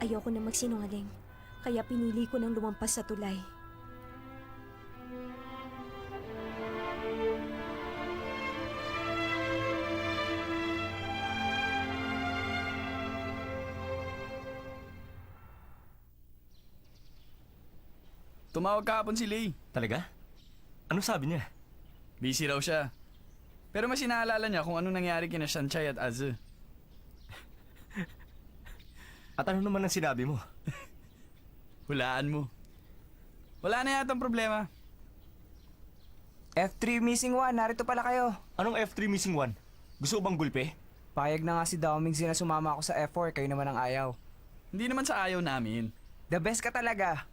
Ayoko na magsinungaling, kaya pinili ko ng lumampas sa tulay. Tumawag kahapon si Lay. Talaga? Ano sabi niya? Busy raw siya. Pero mas inaalala niya kung ano nangyari kina Shanchay at Az. At ano naman ang sinabi mo? Hulaan mo. Wala na yatang problema. F3 Missing 1, narito pala kayo. Anong F3 missing 1? Gusto ko bang gulpe? Payag na nga si Daoming na sumama ako sa F4, kayo naman ang ayaw. Hindi naman sa ayaw namin. The best ka talaga.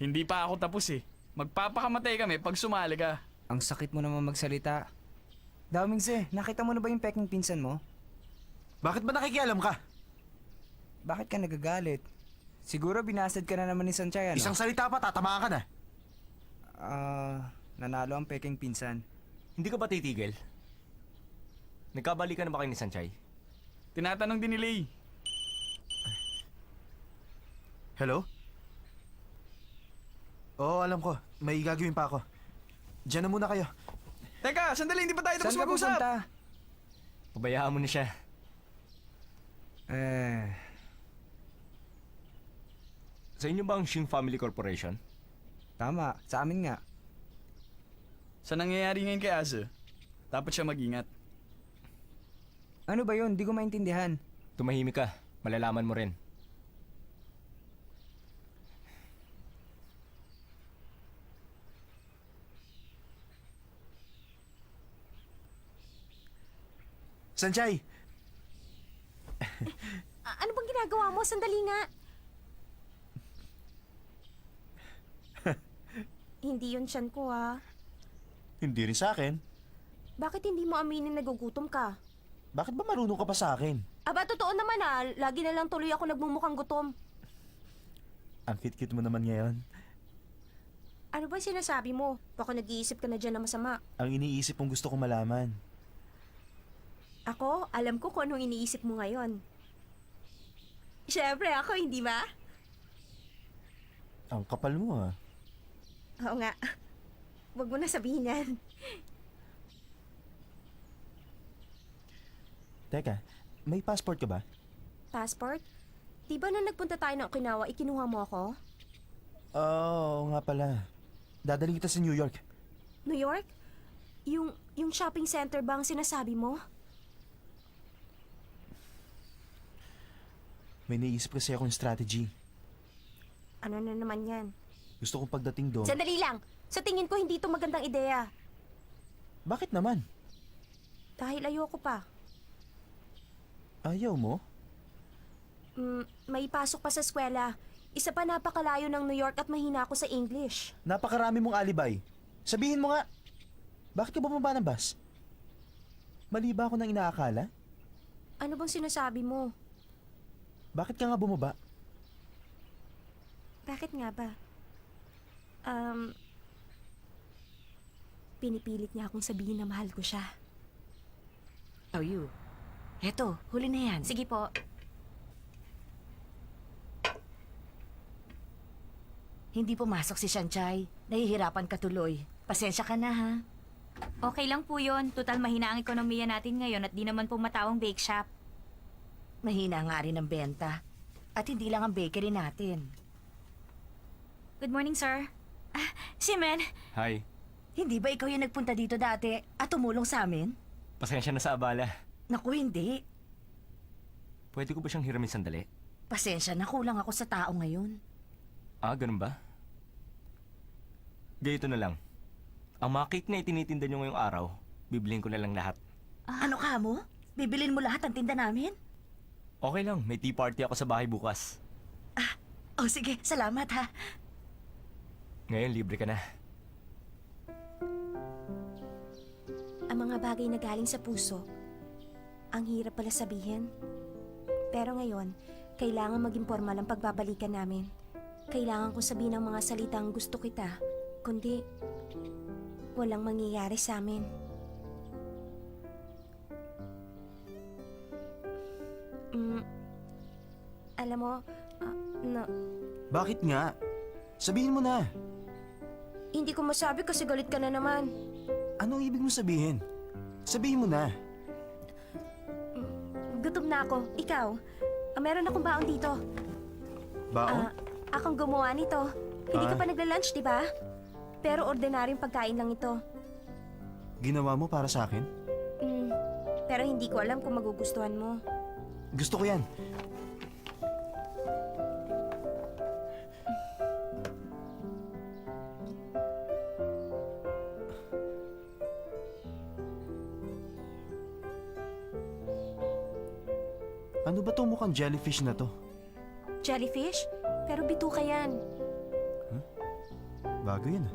Hindi pa ako tapos eh. Magpapakamatay kami pag sumali ka. Ang sakit mo naman magsalita. Daoming nakita mo na ba yung peking pinsan mo? Bakit ba nakikialam ka? Bakit ka nagagalit? Siguro binasad ka na naman ni Sanchay, ano? Isang salita pa, tatamaan ka na. Nanalo ang peking pinsan. Hindi ka ba titigil? Nagkabalikan na ba kayo ni Sanchay? Tinatanong din ni Lay. Hello? Oo, alam ko. May gagawin pa ako. Diyan na muna kayo. Teka, sandali, hindi pa tayo tapos Saan ka mag-usap. pupunta? Pabayaan mo na siya. Sa inyo ba ang Shing Family Corporation? Tama, sa amin nga. Sa nangyayari ngayon kay Az, dapat siya mag-ingat. Ano ba yun? Di ko maintindihan. Tumahimik ka. Malalaman mo rin. Sanchay! Ano bang ginagawa mo? Sandali nga. Hindi yun tiyan ko, ha? Hindi rin sa akin. Bakit hindi mo aminin nagugutom ka? Bakit ba marunong ka pa sa akin? Aba, totoo naman, ha? Lagi na lang tuloy ako nagmumukhang gutom. Ang cute-cute mo naman ngayon. Ano ba sinasabi mo? Baka nag-iisip ka na dyan na masama. Ang iniisip mong gusto kong malaman. Ako, alam ko kung anong iniisip mo ngayon. Siyempre, ako, hindi ba? Ang kapal mo ah. Oo nga. Huwag mo na sabihin yan. Teka, may passport ka ba? Passport? Di ba nung nagpunta tayo ng Okinawa, ikinuha mo ako? Oo nga pala. Dadaling kita sa New York. New York? Yung shopping center ba ang sinasabi mo? May naisip kasi akong strategy. Ano na naman yan? Gusto kong pagdating doon. Sandali lang! Sa tingin ko, hindi ito magandang ideya. Bakit naman? Dahil ayoko pa. Ayaw mo? May pasok pa sa eskwela. Isa pa napakalayo ng New York at mahina ako sa English. Napakarami mong alibay. Sabihin mo nga, bakit ka bumaba ng bus? Mali ba ako nang inaakala? Ano bang sinasabi mo? Bakit ka nga bumaba? Bakit nga ba? Pinipilit niya akong sabihin na mahal ko siya. Oh, you. Eto, huli na yan. Sige po. Hindi pumasok si Shanchay. Nahihirapan ka tuloy. Pasensya ka na, ha? Okay lang po yun. Total mahina ang ekonomiya natin ngayon at di naman po matawang bake shop. Mahina nga rin ang benta. At hindi lang ang bakery natin. Good morning, sir. Si Men. Hi. Hindi ba ikaw yung nagpunta dito dati at tumulong sa amin? Pasensya na sa abala. Naku, hindi. Pwede ko ba siyang hiramin sandali? Pasensya na, kulang ako sa tao ngayon. Ah, ganun ba? Ganito na lang. Ang mga cake na itinitinda niyo ngayong araw, bibiliin ko na lang lahat. Ano ka mo? Bibilin mo lahat ang tinda namin? Okay lang, may tea party ako sa bahay bukas. Oh, sige, salamat ha. Ngayon, libre ka na. Ang mga bagay na galing sa puso, ang hirap pala sabihin. Pero ngayon, kailangan maging formal ang pagbabalikan namin. Kailangan kong sabihin ang mga salitang gusto kita, kundi walang mangyayari sa amin. Alam mo, no, Bakit nga? Sabihin mo na. hindi ko masabi kasi galit ka na naman. Anong ibig mo sabihin? Sabihin mo na. Gutom na ako. Ikaw, meron akong baon dito. Baon? Akong gumawa nito. Hindi ka Ah. pa nagla-lunch, di ba? Pero ordinaryong pagkain lang ito. Ginawa mo para sa akin? Pero hindi ko alam kung magugustuhan mo. Gusto ko yan. Ano ba tong mukhang jellyfish na to? Jellyfish? Pero bituka yan. Bago yan ah.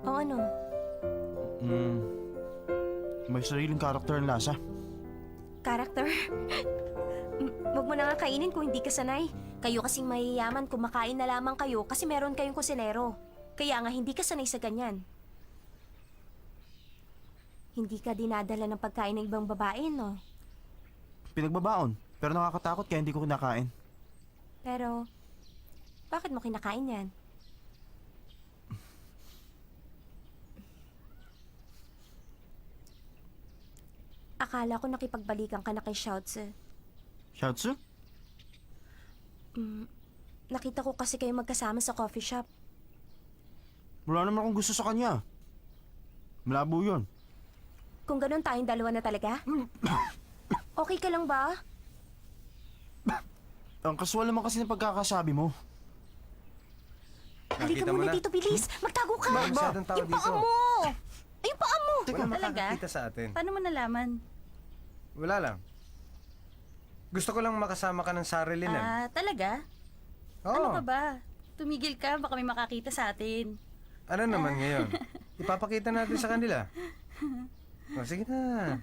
O ano? May sariling karakter ang lasa. Character? Huwag mo na nga kainin kung hindi ka sanay. Kayo kasing mayayaman, kumakain na lamang kayo kasi meron kayong kusinero. Kaya nga hindi ka sanay sa ganyan. Hindi ka dinadala ng pagkain ng ibang babae, no? Pinagbabaon, pero nakakatakot kaya hindi ko kinakain. Pero, bakit mo kinakain yan? Akala ko nakipagbalikan ka na kay Shoutse. Shoutsu? Nakita ko kasi kayo magkasama sa coffee shop. Wala naman akong gusto sa kanya. Malabo yun. Kung ganun tayong dalawa na talaga? Okay ka lang ba? Ang kasual naman kasi ng pagkakasabi mo. Halika Nakita mo muna na? dito, bilis! Magtago ka! Masyadong tao Yung paa dito. mo! Ay, yung paa mo! Wala Talaga? makakakita sa atin. Paano mo nalaman? Wala lang. Gusto ko lang makasama ka ng Sarilyn. Talaga? Oo. Ano ka ba? Tumigil ka, baka may makakita sa atin. Ano naman ngayon? Ipapakita natin sa kanila. O, sige na.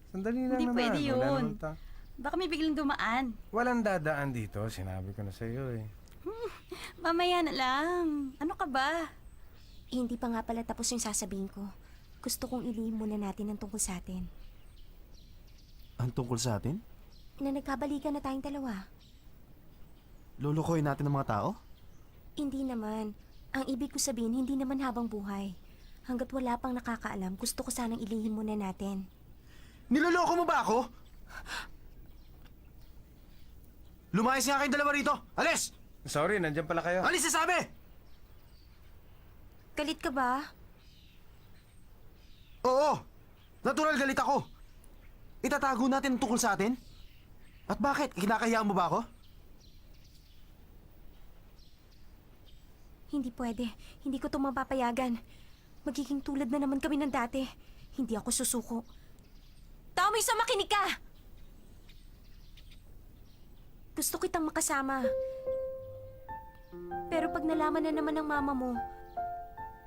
Sandali lang Hindi naman. pwede Wala yun. naman Baka may biglang dumaan. Walang dadaan dito. Sinabi ko na sa iyo eh. Mamaya na lang. Ano ka ba? Hindi pa nga pala tapos yung sasabihin ko. Gusto kong ilihim muna natin ang tungkol sa atin. Ang tungkol sa atin? Na nagkabalikan na tayong dalawa. Lulukoy natin ng mga tao? Hindi naman. Ang ibig ko sabihin, hindi naman habang buhay. Hanggat wala pang nakakaalam, gusto ko sanang ilihim muna natin. Niloloko mo ba ako? Lumayas nga kayong dalawa rito! Alis! Sorry, nandyan pala kayo. Alis na sabi! Galit ka ba? Oo! Natural galit ako! Itatago natin ang tungkol sa atin? At bakit? Kinakahiyaan mo ba ako? Hindi pwede. Hindi ko ito mapapayagan. Magiging tulad na naman kami ng dati. Hindi ako susuko. Tommy, sa makinig ka! Gusto kitang makasama. Pero pag nalaman na naman ng mama mo,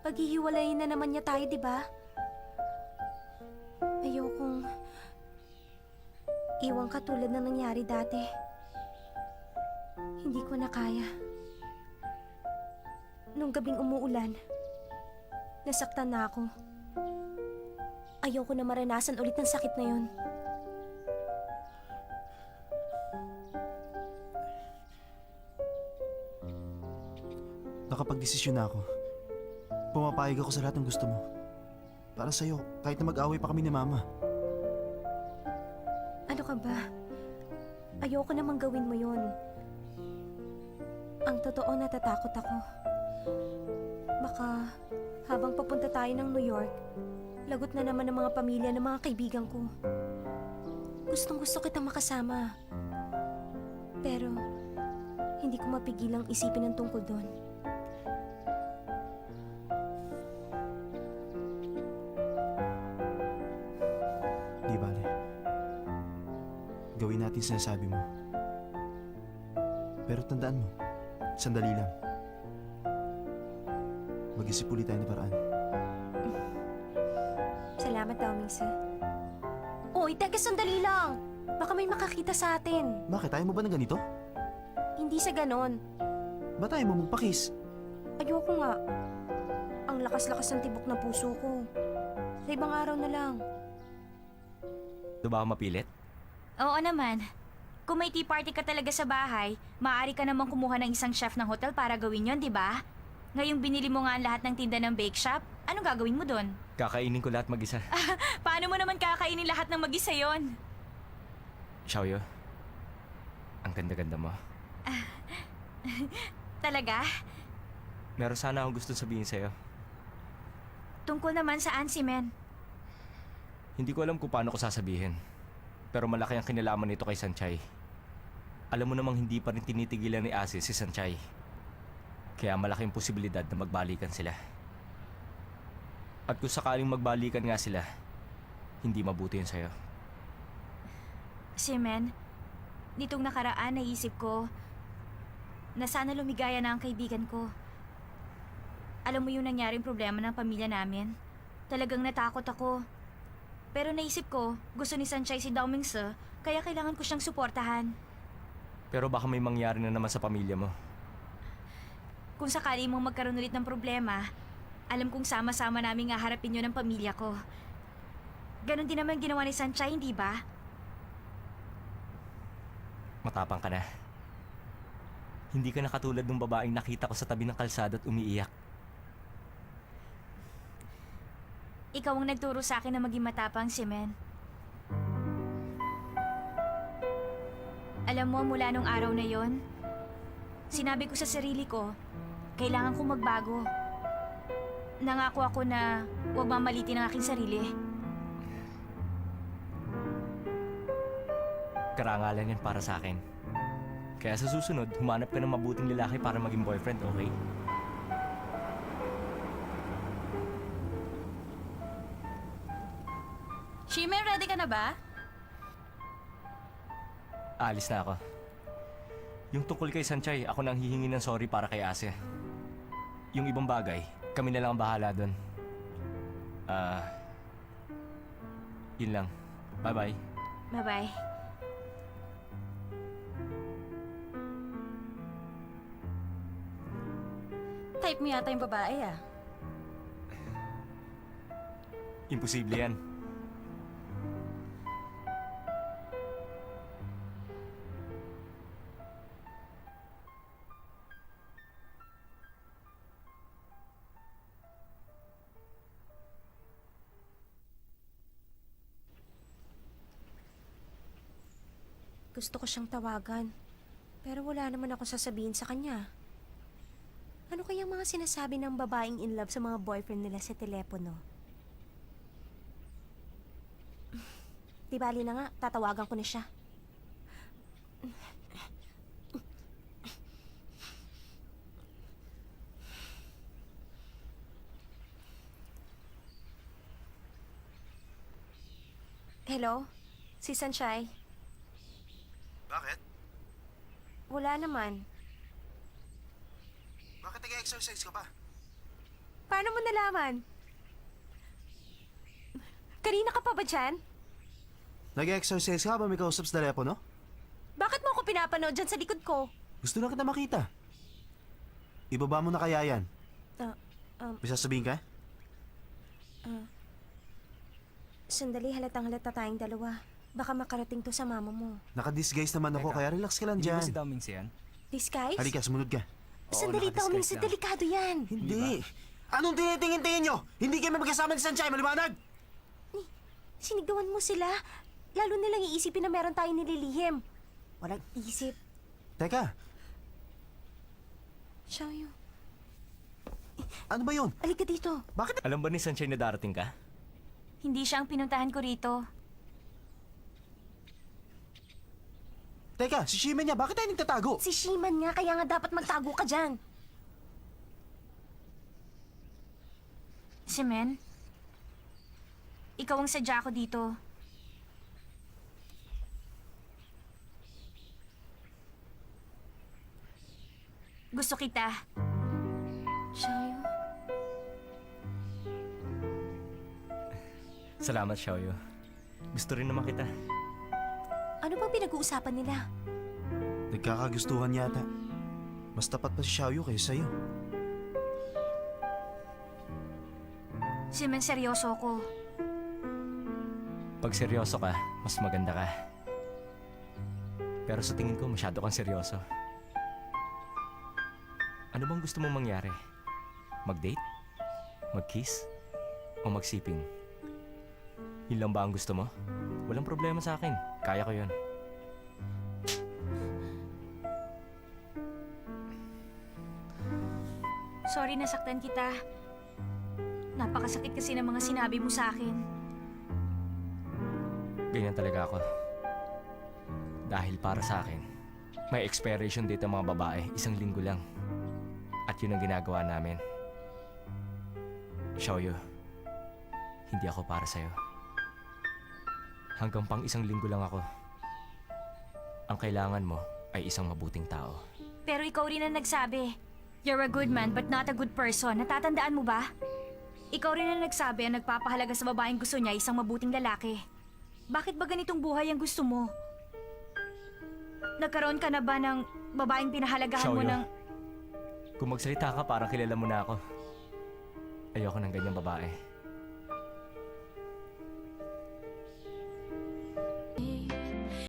paghihiwalayin na naman niya tayo, di ba? Ayokong iwan ka tulad ng nangyari dati. Hindi ko na kaya. Nung gabing umuulan, nasaktan na ako. Ayoko na maranasan ulit ng sakit na yun. Nakapag-desisyon na ako. Pumapayag ako sa lahat ng gusto mo. Para sa'yo, kahit na mag-away pa kami ni Mama. Ano ka ba? Ayoko namang gawin mo yun. Ang totoo, natatakot ako. Baka habang papunta tayo ng New York, lagot na naman ng mga pamilya ng mga kaibigan ko. Gustong gusto kitang makasama. Pero, hindi ko mapigilang isipin ang tungkol doon. Di bale. Gawin natin sinasabi mo. Pero tandaan mo, sandali lang. Mag-isip ulit tayo ng paraan. Salamat daw, Misa. Uy, teka, sandali lang! Baka may makakita sa atin. Bakit? Ayaw mo ba ng ganito? Hindi sa ganon. Ba't ayaw mo magpakis? Ayoko nga. Ang lakas-lakas ng tibok ng puso ko. Sa ibang araw na lang. Ito ba ako mapilit? Oo naman. Kung may tea party ka talaga sa bahay, maaari ka namang kumuha ng isang chef ng hotel para gawin yon, di ba? Ngayong binili mo nga ang lahat ng tinda ng bake shop, anong gagawin mo doon? Kakainin ko lahat mag-isa. Paano mo naman kakainin lahat ng mag-isa yon? Xiaoyu, ang ganda-ganda mo. Talaga? Meron sana akong gusto sabihin sa'yo. Tungkol naman saan si Men? Hindi ko alam kung paano ko sasabihin. Pero malaki ang kinalaman nito kay Sanchay. Alam mo namang hindi pa rin tinitigilan ni Asi si Sanchay. Kaya malaking posibilidad na magbalikan sila. At kung sakaling magbalikan nga sila, hindi mabuti yun sa'yo. Si Men, nitong nakaraan naisip ko na sana lumigaya na ang kaibigan ko. Alam mo yung nangyaring problema ng pamilya namin? Talagang natakot ako. Pero naisip ko, gusto ni Sanchay si Dao Mingse, kaya kailangan ko siyang suportahan. Pero baka may mangyari na naman sa pamilya mo. Kung sakali mong magkaroon ulit ng problema, alam kong sama-sama namin nga harapin yun ng pamilya ko. Ganon din naman ginawa ni Sanchay, hindi ba? Matapang ka na. Hindi ka na katulad ng babaeng nakita ko sa tabi ng kalsada at umiiyak. Ikaw ang nagturo sa akin na maging matapang, si Men. Alam mo, mula nung araw na yon, sinabi ko sa sarili ko, kailangan kong magbago. Nangako ako na huwag mamalitin ang aking sarili. Karangalan yan para sa akin. Kaya sa susunod, humanap ka ng mabuting lalaki para maging boyfriend, okay? Shimen, ready ka na ba? Aalis na ako. Yung tungkol kay Sanchay, ako nang hihingi ng sorry para kay Ase. Yung ibang bagay, kami na lang ang bahala doon. Yun lang. Bye-bye. Bye-bye. Type mo yata yung babae ah. Imposible yan. Gusto ko siyang tawagan. Pero wala naman ako sasabihin sa kanya. Ano kayang mga sinasabi ng babaeng in love sa mga boyfriend nila sa telepono? Di bali na nga, tatawagan ko na siya. Hello? Si Sanchay? Bakit? Wala naman. Bakit nag-exercise ka pa? Paano mo nalaman? Kanina ka pa ba dyan? Nag-exercise ka ba may kausap sa telepono? Bakit mo ako pinapanood dyan sa likod ko? Gusto na kita makita. Ibaba mo na kaya yan. May sasabihin ka? Sandali, halata tayong dalawa. Baka makarating to sa mama mo. Naka-disguise naman ako, Teka. kaya relax ka lang Hindi dyan. ba si Dao Mingse yan? Disguise? Halika, sumunod ka. Sandali, Tommy, naka-disguise sa lang. delikado yan. Hindi. Anong tinitingin-tingin nyo? Hindi kayo magkasama ni Sanchay, maliwanag! Sinigawan mo sila. Lalo nilang iisipin na meron tayong nililihim. Walang isip. Teka, Xiaoyu, ano ba yun? alika dito. Bakit? Alam ba ni Sanchay na darating ka? Hindi siya ang pinuntahan ko rito. Teka, si Shimen niya, bakit tayo nagtatago? Si Shiman nga, kaya nga dapat magtago ka dyan. Si Men, ikaw ang sadya ko dito. Gusto kita. Xiaoyu, Salamat, Xiaoyu. Gusto rin naman kita. ano bang pinag-uusapan nila? Nagkakagustuhan yata. Mas tapat pa si Xiaoyu kaysa sa'yo. Si Men, seryoso ko. Pag seryoso ka, mas maganda ka. Pero sa tingin ko, masyado kang seryoso. Ano bang gusto mong mangyari? Mag-date? Mag-kiss? O magsiping? Yun lang ba ang gusto mo? Walang problema sa akin. Kaya ko yun. Sorry nasaktan kita. Napakasakit kasi ng mga sinabi mo sa akin. Ganyan talaga ako. Dahil para sa akin, may expiration date ang mga babae, 1 linggo lang. At yun ang ginagawa namin. Xiaoyu, hindi ako para sa'yo. Hanggang pang 1 linggo lang ako. Ang kailangan mo ay isang mabuting tao. Pero ikaw rin ang nagsabi. You're a good man but not a good person. Natatandaan mo ba? Ikaw rin ang nagsabi ang nagpapahalaga sa babaeng gusto niya isang mabuting lalaki. Bakit ba ganitong buhay ang gusto mo? Nagkaroon ka na ba ng babaeng pinahalagahan mo Xiaoyu, ng... kung magsalita ka parang kilala mo na ako. Ayoko ng ganyang babae.